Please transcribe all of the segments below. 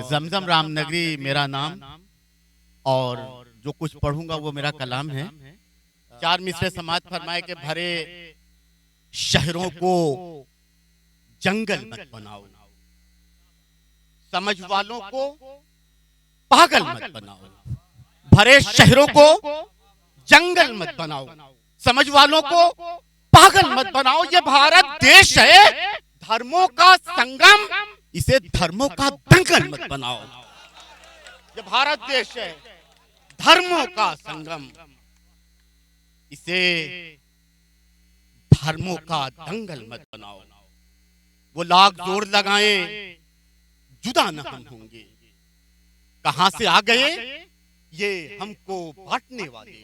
जमजम रामनगरी मेरा नाम, और जो कुछ पढ़ूंगा वो मेरा कलाम है। चार मिसरे समाज फरमाए के भरे शहरों को जंगल मत बनाओ, समझ वालों को पागल मत बनाओ। भरे शहरों को जंगल मत बनाओ, समझ वालों को पागल मत बनाओ। ये भारत देश है धर्मों का संगम, इसे धर्मों का दंगल मत बनाओ। ये भारत देश है धर्मों का संगम, इसे धर्मों का दंगल मत बनाओ। वो लाख जोर लगाएं जुदा न हम होंगे, कहां से आ गए ये हमको बांटने वाले।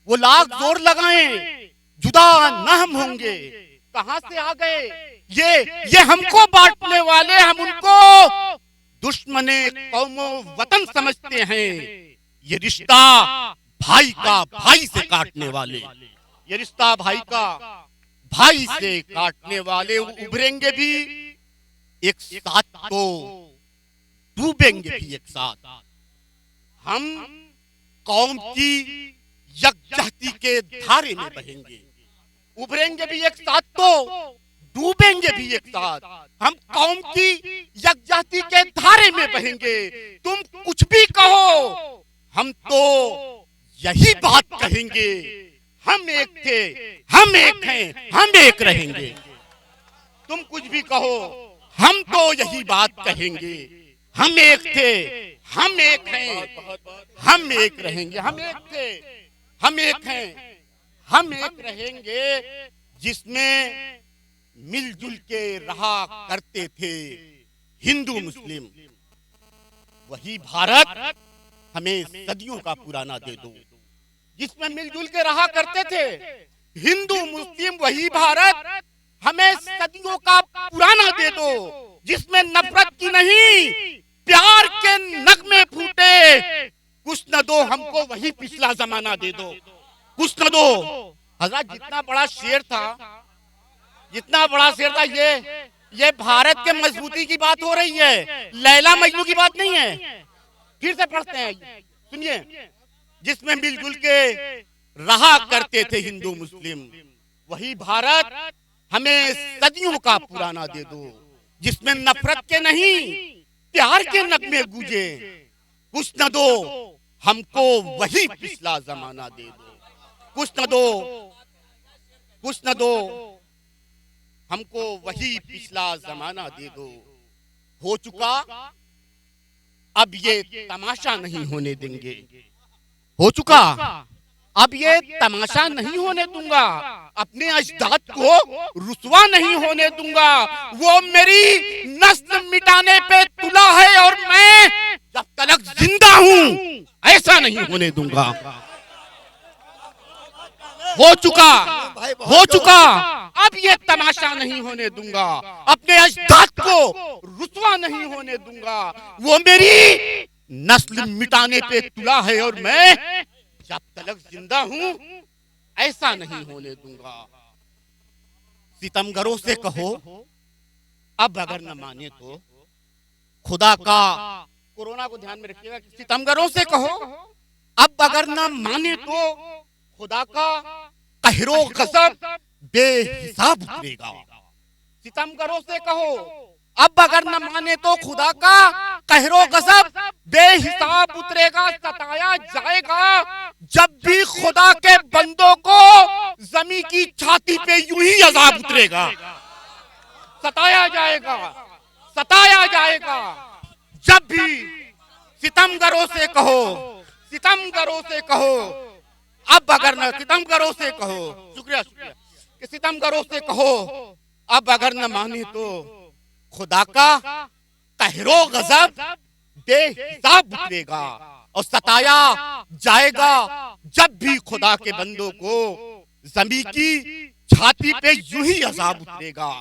वो लाख जोर लगाएं जुदा न हम होंगे, कहां से आ गए ये हमको बांटने वाले। हम उनको दुश्मने कौमों वतन समझते हैं, ये रिश्ता भाई का भाई से काटने वाले। ये रिश्ता भाई का भाई से काटने वाले उभरेंगे भी एक साथ तो डूबेंगे भी एक साथ। हम कौम की यकजहती के धारे में बहेंगे, उभरेंगे भी एक साथ तो डूबेंगे भी एक साथ। हम कौम की यकजहती के धारे में बहेंगे। तुम कुछ भी कहो हम तो यही बात कहेंगे, हम एक थे हम एक हैं हम एक रहेंगे। तुम कुछ भी कहो हम तो यही बात कहेंगे, हम एक थे हम एक हैं हम एक रहेंगे। हम एक थे हम एक हैं हम एक रहेंगे, जिसमें मिलजुल के रहा करते थे हिंदू मुस्लिम। वही भारत हमें सदियों का पुराना दे दो, जिसमें मिलजुल के रहा करते थे हिंदू मुस्लिम। वही भारत हमें सदियों का पुराना दे दो, जिसमें नफरत की नहीं प्यार के नगमे फूटे। कुछ न दो हमको वही पिछला जमाना दे दो, कुछ न दो। हजरत जितना बड़ा शेर था, जितना बड़ा शेर था, ये भारत के मजबूती की बात हो रही है, लैला मजनू की बात नहीं है। फिर से पढ़ते हैं, सुनिए। जिसमें मिलजुल के रहा करते थे हिंदू मुस्लिम, वही भारत हमें सदियों का पुराना दे दो, जिसमें नफरत के नहीं प्यार के नगमे गूंजे। कुछ न दो हमको वही पिछला जमाना दे दो, कुछ न दो कुछ न दो हमको वही पिछला जमाना दे दो। हो चुका अब ये तमाशा नहीं होने देंगे, हो चुका अब ये तमाशा नहीं होने दूंगा। अपने अजदाद को रुसवा नहीं होने दूंगा। वो मेरी नस्ल मिटाने पे तुला है और मैं जब तक जिंदा हूं ऐसा नहीं होने दूंगा। हो चुका अब ये तमाशा नहीं होने दूंगा। अपने अजदाद को रुसवा नहीं होने दूंगा। वो मेरी नस्ल मिटाने पे तुला है और मैं जब तक जिंदा हूं ऐसा नहीं होने दूंगा। सितमगरों से कहो अब अगर न माने तो खुदा का, कोरोना को ध्यान में रखिएगा। सितमगरों से कहो अब अगर न माने तो खुदा का कहरो गजब बेहिसाब उतरेगा। सितमगरों से कहो अब अगर न माने तो खुदा का कहरो गजब बेहिसाब उतरेगा। सताया जाएगा जब भी खुदा के बंदों को जमीन की छाती पे यूं ही अजाब उतरेगा। सताया जाएगा जब भी। सितमगरों से कहो अब अगर न, सितमगरों से कहो, शुक्रिया कि सितमगरों से कहो अब अगर न माने तो खुदा का कहरो गजब बेहिसाब उतरेगा। और सताया जाएगा जब भी खुदा के बंदों को जमीन की छाती पे यूं ही अजाब उतरेगा।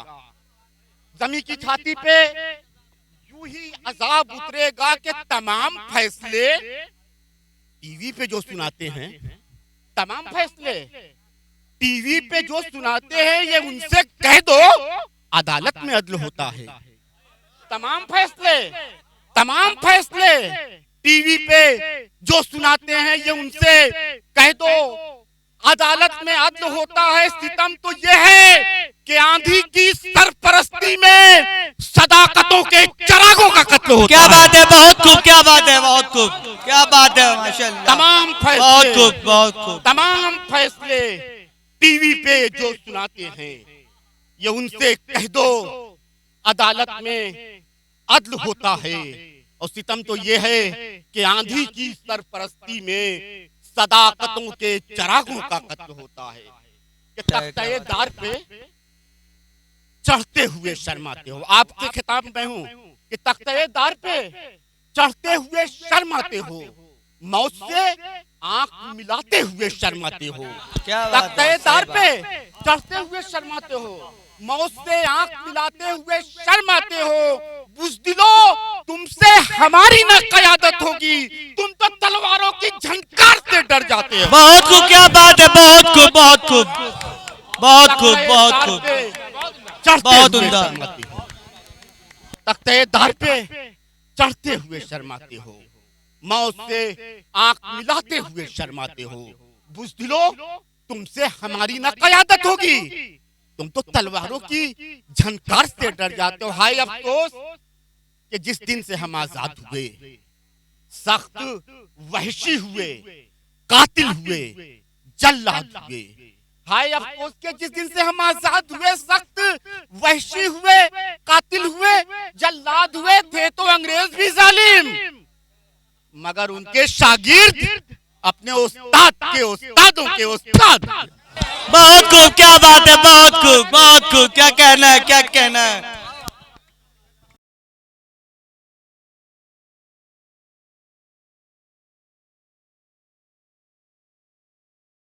जमीन की छाती पे यूं ही अजाब उतरेगा कि तमाम फैसले टीवी पे जो सुनाते हैं, तमाम फैसले टीवी पे जो सुनाते हैं, ये उनसे कह दो अदालत में अदल होता है। तमाम फैसले तमाम फैसले टीवी पे जो सुनाते हैं ये उनसे कह दो। अदालत में अदल होता है, सितम तो ये है कि आंधी की सरपरस्ती में सदाकतों के चरागों का कत्ल होता क्या बात है, बहुत खूब, क्या बात है, बहुत खूब, क्या बात है, माशाल्लाह। तमाम फैसले, बहुत खूब, बहुत खूब, तमाम फैसले टीवी पे जो सुनाते हैं ये उनसे कह दो। अदालत में अदल होता है और सितम तो ये है कि आंधी की सरपरस्ती में सदाकतों के चरागों का कत्ल होता है। कि तख्ते-ए-दार पे चढ़ते हुए शर्माते हो। आपके खिताब में हूँ कि तख्ते-ए-दार पे चढ़ते हुए शर्माते हो, मौत से आंख मिलाते हुए शर्माते हो। तख्ते-ए-दार पे चढ़ते हुए शर्माते हो, मौत से आंख मिलाते हुए शर्माते हो। बुज़दिलो, तुमसे हमारी न क़यादत होगी, तुम तो तलवारों की झंकार से डर जाते हो। बहुत खूब, क्या बात है, बहुत खूब, बहुत खूब, बहुत खूब, बहुत खूब, बहुत उम्दा। तख्ते-ए-दार पे चढ़ते हुए शर्माते हो, मौत से आंख मिलाते हुए शर्माते हो। बुज़दिलो, तुमसे हमारी न क़यादत होगी, तुम तो तलवारों की झंकार से डर जाते हो। हाय अफसोस कि जिस दिन से हम आजाद हुए, सख्त वहशी हुए, कातिल हुए, जल्लाद हुए। हाय अफसोस के जिस दिन से हम आजाद हुए, सख्त वहशी हुए, कातिल हुए, जल्लाद हुए। थे तो अंग्रेज भी जालिम, मगर उनके शागिर्द अपने उस्ताद के उस्तादों के उस्ताद। बहुत खूब, क्या बात है, बहुत खूब, बहुत खूब, क्या कहना है, क्या कहना है।